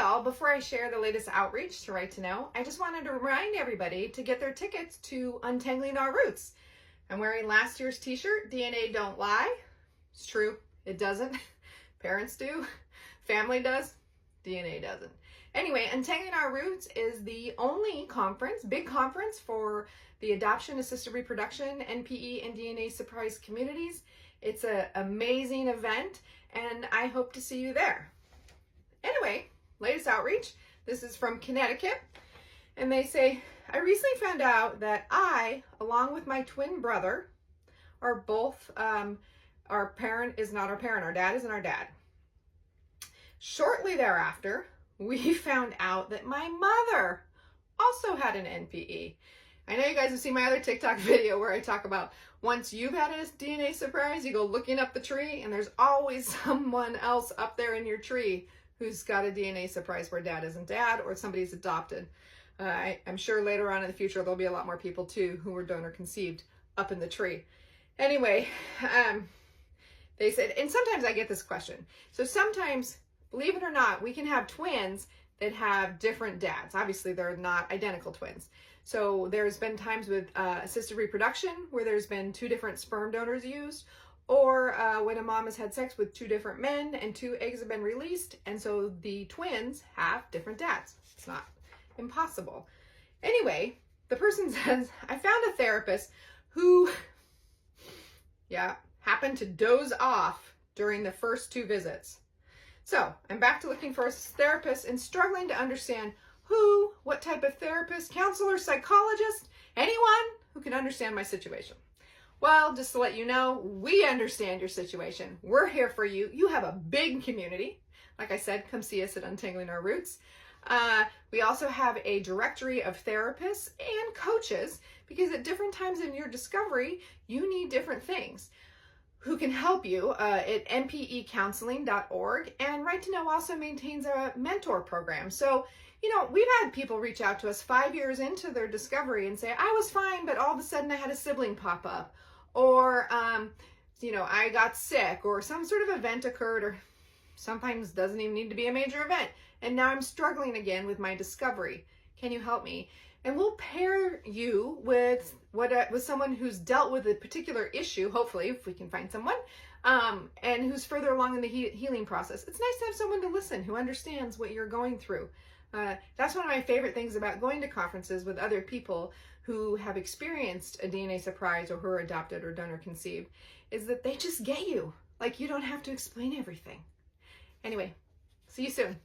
all, before I share the latest outreach to Right to Know, I just wanted to remind everybody to get their tickets to Untangling Our Roots. I'm wearing last year's t-shirt, DNA Don't Lie. It's true, it doesn't. Parents do, family does, DNA doesn't. Anyway, Untangling Our Roots is the only conference, big conference for the adoption, assisted reproduction, NPE, and DNA surprise communities. It's an amazing event, and I hope to see you there. Anyway, latest outreach. This is from Connecticut, and they say, I recently found out that I, along with my twin brother, are both, our parent is not our parent, our dad isn't our dad. Shortly thereafter, we found out that my mother also had an NPE. I know you guys have seen my other TikTok video where I talk about once you've had a DNA surprise, you go looking up the tree, and there's always someone else up there in your tree who's got a DNA surprise where dad isn't dad or somebody's adopted. I'm sure later on in the future there'll be a lot more people too who were donor conceived up in the tree. Anyway, they said, and sometimes I get this question. So sometimes, believe it or not, we can have twins that have different dads. Obviously, they're not identical twins. So there's been times with assisted reproduction where there's been 2 different sperm donors used, or when a mom has had sex with 2 different men and 2 eggs have been released, and so the twins have different dads. It's not impossible. Anyway, the person says, I found a therapist who, happened to doze off during the first 2 visits. So I'm back to looking for a therapist and struggling to understand who, what type of therapist, counselor, psychologist, anyone who can understand my situation. Well, just to let you know, we understand your situation. We're here for you. You have a big community. Like I said, come see us at Untangling Our Roots. We also have a directory of therapists and coaches because at different times in your discovery, you need different things. Who can help you at npecounseling.org. And Right to Know also maintains a mentor program. So, you know, we've had people reach out to us 5 years into their discovery and say, I was fine, but all of a sudden I had a sibling pop up. Or, you know, I got sick, or some sort of event occurred, or sometimes doesn't even need to be a major event. And now I'm struggling again with my discovery. Can you help me? And we'll pair you with someone who's dealt with a particular issue, hopefully, if we can find someone, and who's further along in the healing process. It's nice to have someone to listen who understands what you're going through. That's one of my favorite things about going to conferences with other people who have experienced a DNA surprise or who are adopted or donor conceived, is that they just get you. Like, you don't have to explain everything. Anyway, see you soon.